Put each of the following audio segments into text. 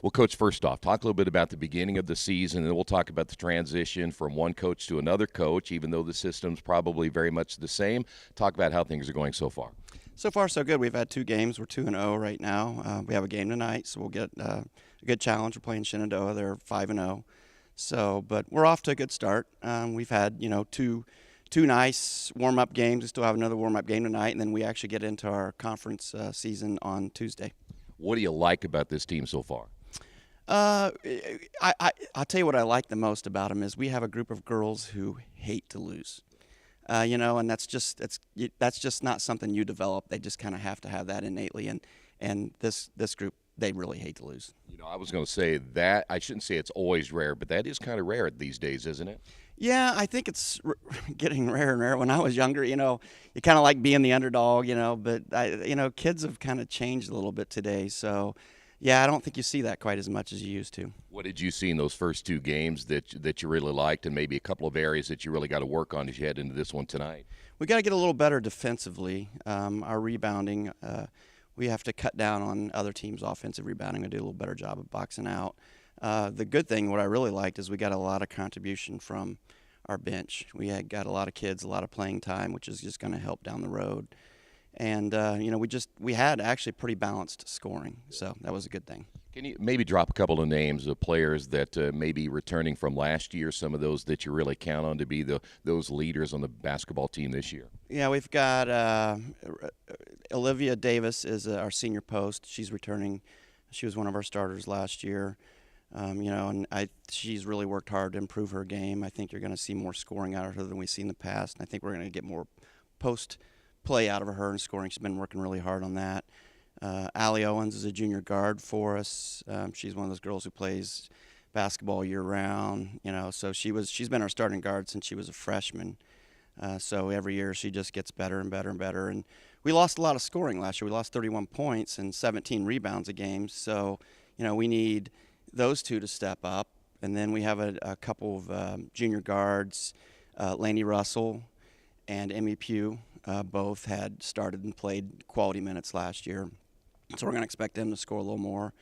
Well, Coach, first off, talk a little bit about the beginning of the season, and then we'll talk about the transition from one coach to another coach, even though the system's probably very much the same. Talk about how things are going so far. So far, so good. We've had 2 games. We're 2-0 right now. We have a game tonight, so we'll get a good challenge. We're playing Shenandoah. They're 5-0. So, but we're off to a good start. We've had, two nice warm-up games. We still have another warm-up game tonight, and then we actually get into our conference season on Tuesday. What do you like about this team so far? I'll tell you what I like the most about them is we have a group of girls who hate to lose. And that's just not something you develop. They just kind of have to have that innately. And this group, they really hate to lose. I was going to say that I shouldn't say it's always rare, but that is kind of rare these days, isn't it? Yeah, I think it's getting rarer and rarer. When I was younger, you kind of like being the underdog, but kids have kind of changed a little bit today. So, yeah, I don't think you see that quite as much as you used to. What did you see in those first 2 games that you really liked, and maybe a couple of areas that you really got to work on as you head into this one tonight? We got to get a little better defensively. Our rebounding, we have to cut down on other teams' offensive rebounding and do a little better job of boxing out. The good thing, what I really liked, is we got a lot of contribution from our bench. We had got a lot of kids, a lot of playing time, which is just going to help down the road. And, we had actually pretty balanced scoring, so that was a good thing. Can you maybe drop a couple of names of players that may be returning from last year, some of those that you really count on to be those leaders on the basketball team this year? Yeah, we've got Olivia Davis is our senior post. She's returning. She was one of our starters last year. She's really worked hard to improve her game. I think you're going to see more scoring out of her than we've seen in the past, and I think we're going to get more post play out of her and scoring. She's been working really hard on that. Allie Owens is a junior guard for us. She's one of those girls who plays basketball year-round. So she's been our starting guard since she was a freshman. So every year she just gets better and better and better. And we lost a lot of scoring last year. We lost 31 points and 17 rebounds a game. So we need those 2 to step up. And then we have a couple of junior guards, Laney Russell and Emmy Pugh. Both had started and played quality minutes last year. So we're going to expect them to score a little more.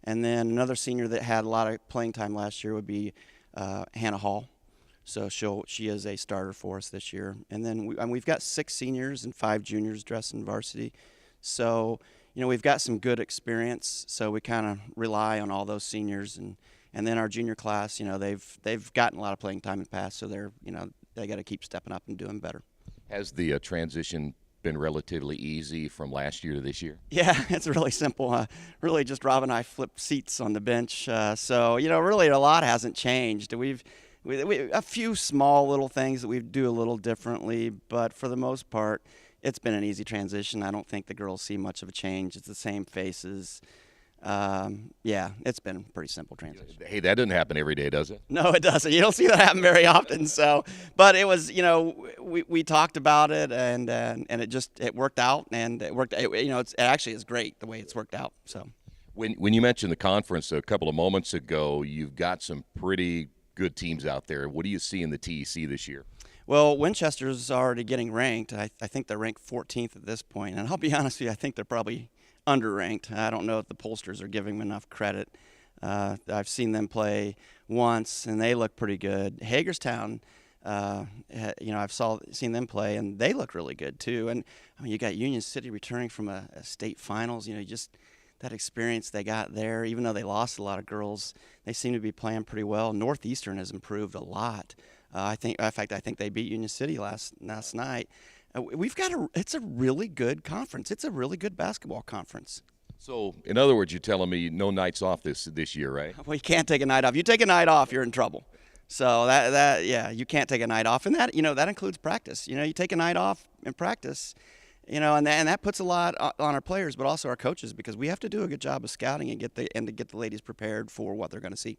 And then another senior that had a lot of playing time last year would be Hannah Hall. So she is a starter for us this year. And then we've got 6 seniors and 5 juniors dressed in varsity. So, we've got some good experience. So we kind of rely on all those seniors. And then our junior class, they've gotten a lot of playing time in the past. So they got to keep stepping up and doing better. Has the transition been relatively easy from last year to this year? Yeah, it's really simple. Really just Rob and I flipped seats on the bench. So, really a lot hasn't changed. We've a few small little things that we do a little differently, but for the most part, it's been an easy transition. I don't think the girls see much of a change. It's the same faces. It's been a pretty simple transition. Hey, that doesn't happen every day, does it? No, it doesn't. You don't see that happen very often. So, but it was, we talked about it and it worked out, and it worked. It actually is great the way it's worked out. So, when you mentioned the conference a couple of moments ago, you've got some pretty good teams out there. What do you see in the TEC this year? Well, Winchester's already getting ranked. I think they're ranked 14th at this point, and I'll be honest with you, I think they're probably underranked. I don't know if the pollsters are giving them enough credit. I've seen them play once, and they look pretty good. Hagerstown, I've seen them play, and they look really good too. And you got Union City returning from a state finals. Just that experience they got there. Even though they lost a lot of girls, they seem to be playing pretty well. Northeastern has improved a lot. I think they beat Union City last night. It's a really good conference. It's a really good basketball conference. So, in other words, you're telling me no nights off this year, right? Well, you can't take a night off. You take a night off, you're in trouble. So you can't take a night off, and that includes practice. You take a night off in practice, and that puts a lot on our players, but also our coaches, because we have to do a good job of scouting and to get the ladies prepared for what they're going to see.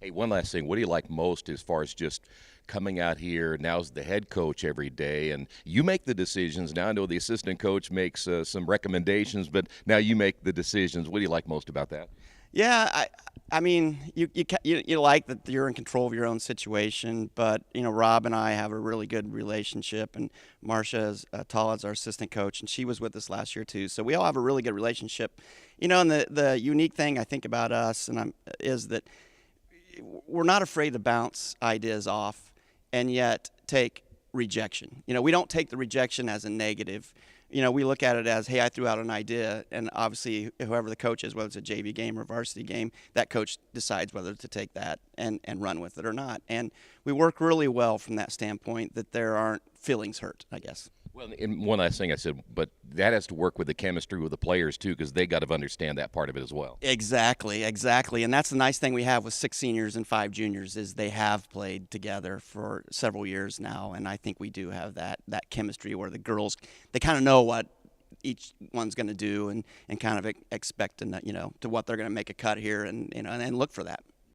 Hey, one last thing. What do you like most as far as just coming out here now as the head coach every day? And you make the decisions. Now I know the assistant coach makes some recommendations, but now you make the decisions. What do you like most about that? Yeah, I mean, you like that you're in control of your own situation, but Rob and I have a really good relationship, and Marcia is Talad's our assistant coach, and she was with us last year too. So we all have a really good relationship. And the unique thing I think about us is that we're not afraid to bounce ideas off, and yet take rejection. We don't take the rejection as a negative. We look at it as, hey, I threw out an idea, and obviously whoever the coach is, whether it's a JV game or varsity game, that coach decides whether to take that and run with it or not. And we work really well from that standpoint, that there aren't feelings hurt, I guess. Well, and one last thing I said, but that has to work with the chemistry with the players too, because they got to understand that part of it as well. Exactly. And that's the nice thing we have with 6 seniors and 5 juniors is they have played together for several years now, and I think we do have that chemistry where the girls, they kind of know what each one's going to do and kind of expect to what they're going to make a cut here and look for that.